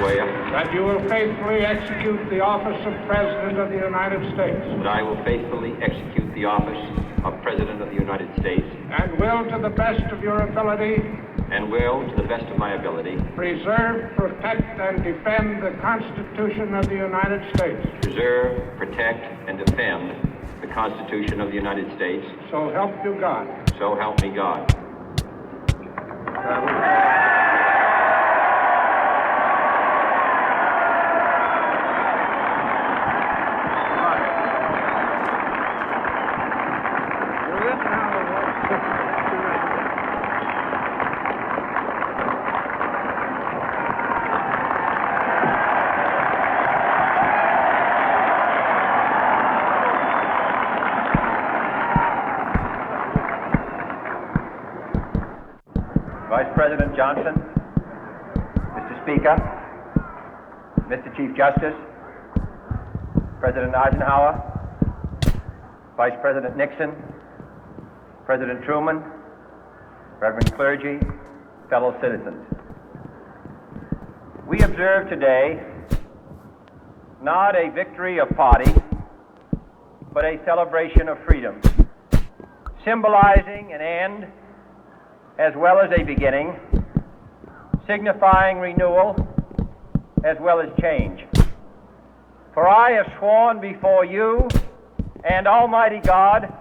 swear that you will faithfully execute the office of President of the United States. that I will faithfully execute the office of President of the United States And will, to the best of your ability, and will, to the best of my ability, preserve, protect, and defend the Constitution of the United States. preserve, protect, and defend the Constitution of the United States. So help you God. So help me God. Vice President Johnson, Mr. Speaker, Mr. Chief Justice, President Eisenhower, Vice President Nixon, President Truman, Reverend clergy, fellow citizens. We observe today not a victory of party, but a celebration of freedom, symbolizing an end as well as a beginning, signifying renewal as well as change. For I have sworn before you and Almighty God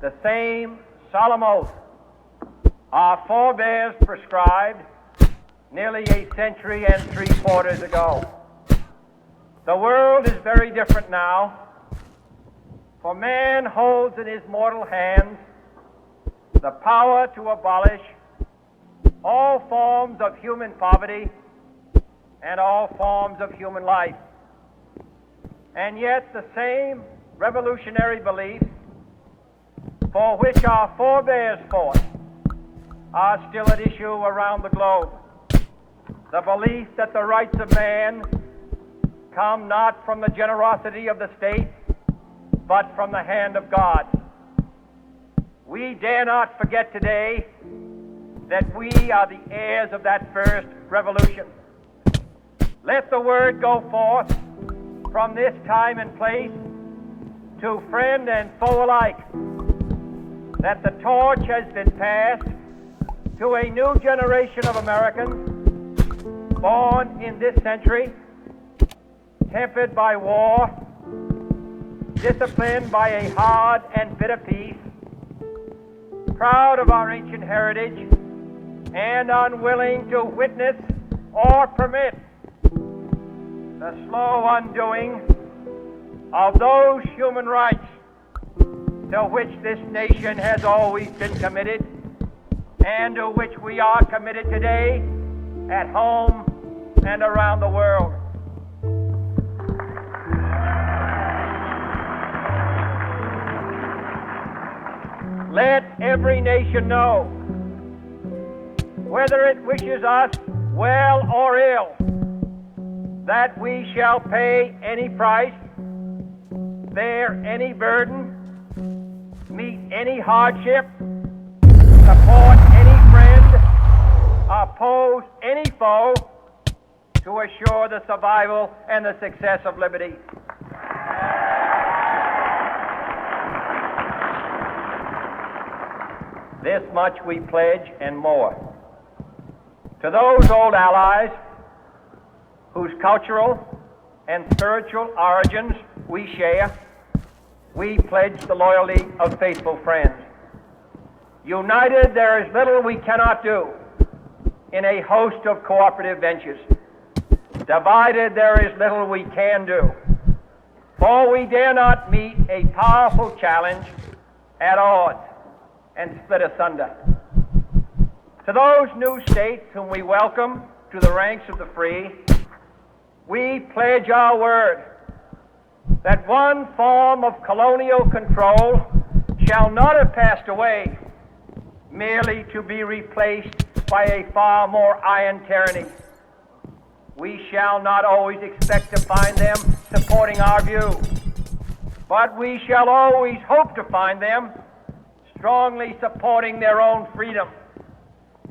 the same solemn oath our forebears prescribed nearly a century and 3/4 ago. The world is very different now, for man holds in his mortal hands the power to abolish all forms of human poverty and all forms of human life. And yet the same revolutionary beliefs for which our forebears fought are still at issue around the globe. The belief that the rights of man come not from the generosity of the state, but from the hand of God. We dare not forget today that we are the heirs of that first revolution. Let the word go forth from this time and place to friend and foe alike that the torch has been passed to a new generation of Americans born in this century, tempered by war, disciplined by a hard and bitter peace, proud of our ancient heritage, and unwilling to witness or permit the slow undoing of those human rights to which this nation has always been committed and to which we are committed today at home and around the world. Let every nation know, whether it wishes us well or ill, that we shall pay any price, bear any burden, meet any hardship, support any friend, oppose any foe, to assure the survival and the success of liberty. This much we pledge and more. To those old allies whose cultural and spiritual origins we share, we pledge the loyalty of faithful friends. United, there is little we cannot do in a host of cooperative ventures. Divided, there is little we can do, for we dare not meet a powerful challenge at odds and split asunder. To those new states whom we welcome to the ranks of the free, we pledge our word that one form of colonial control shall not have passed away, merely to be replaced by a far more iron tyranny. We shall not always expect to find them supporting our view, but we shall always hope to find them strongly supporting their own freedom,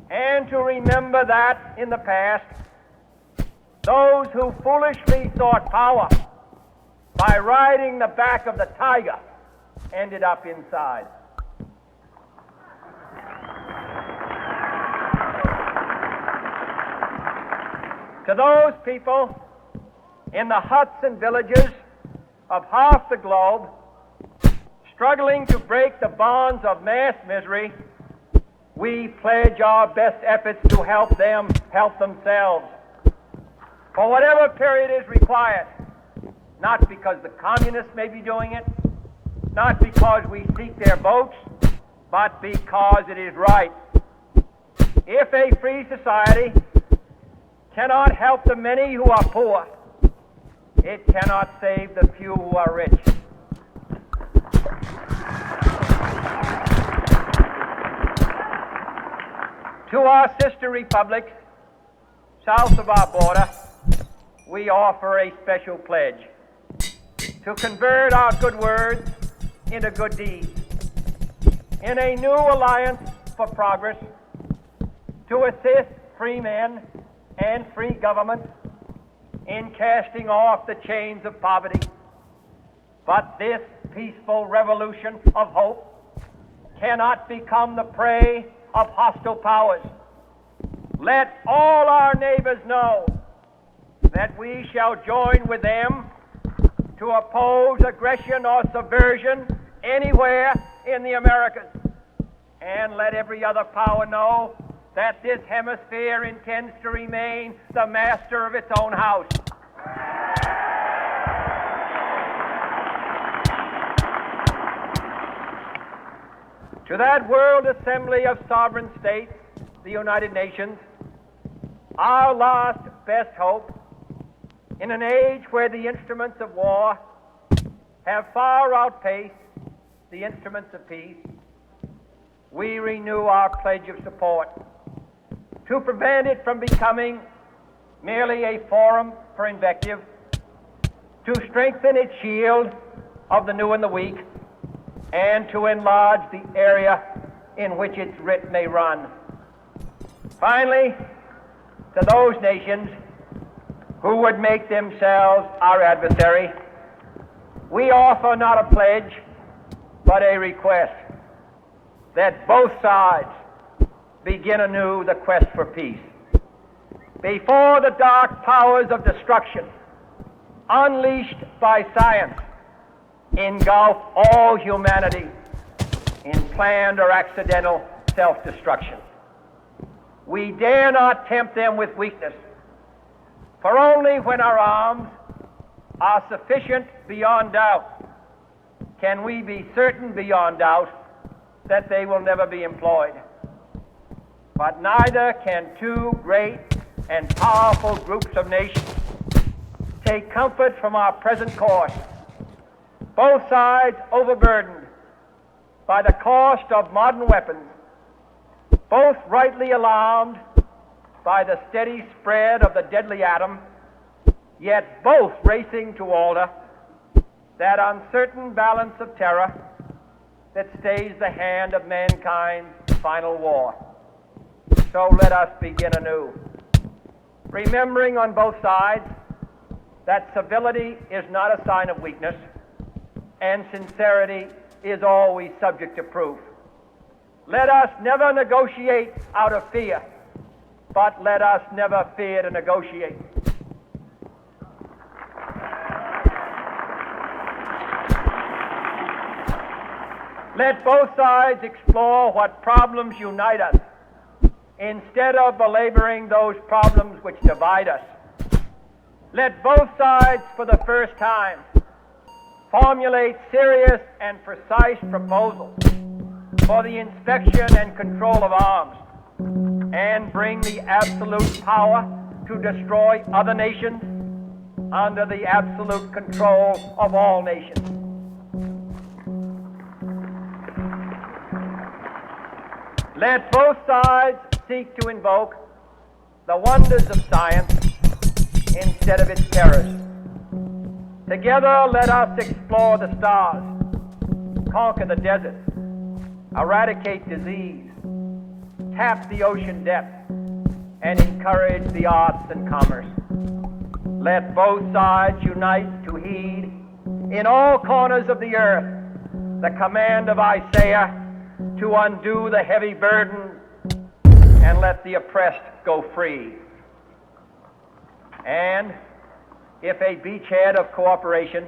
and to remember that in the past those who foolishly sought power by riding the back of the tiger ended up inside. To those people in the huts and villages of half the globe struggling to break the bonds of mass misery, we pledge our best efforts to help them help themselves for whatever period is required, not because the communists may be doing it, not because we seek their votes, but because it is right. If a free society cannot help the many who are poor, it cannot save the few who are rich. To our sister republics south of our border, we offer a special pledge to convert our good words into good deeds, in a new alliance for progress, to assist free men and free governments in casting off the chains of poverty. But this peaceful revolution of hope cannot become the prey of hostile powers. Let all our neighbors know that we shall join with them to oppose aggression or subversion anywhere in the Americas. And let every other power know that this hemisphere intends to remain the master of its own house. To that world assembly of sovereign states, the United Nations, our last best hope, in an age where the instruments of war have far outpaced the instruments of peace, we renew our pledge of support to prevent it from becoming merely a forum for invective, to strengthen its shield of the new and the weak, and to enlarge the area in which its writ may run. Finally, to those nations who would make themselves our adversary, we offer not a pledge, but a request that both sides begin anew the quest for peace. Before the dark powers of destruction, unleashed by science, engulf all humanity in planned or accidental self-destruction, we dare not tempt them with weakness, for only when our arms are sufficient beyond doubt can we be certain beyond doubt that they will never be employed. But neither can two great and powerful groups of nations take comfort from our present course, both sides overburdened by the cost of modern weapons, both rightly alarmed by the steady spread of the deadly atom, yet both racing to alter that uncertain balance of terror that stays the hand of mankind's final war. So let us begin anew, remembering on both sides that civility is not a sign of weakness, and sincerity is always subject to proof. Let us never negotiate out of fear, but let us never fear to negotiate. Let both sides explore what problems unite us, instead of belaboring those problems which divide us. Let both sides, for the first time, formulate serious and precise proposals for the inspection and control of arms, and bring the absolute power to destroy other nations under the absolute control of all nations. Let both sides seek to invoke the wonders of science instead of its terrors. Together, let us explore the stars, conquer the deserts, eradicate disease, tap the ocean depths, and encourage the arts and commerce. let both sides unite to heed in all corners of the earth the command of Isaiah to undo the heavy burden and let the oppressed go free. And if a beachhead of cooperation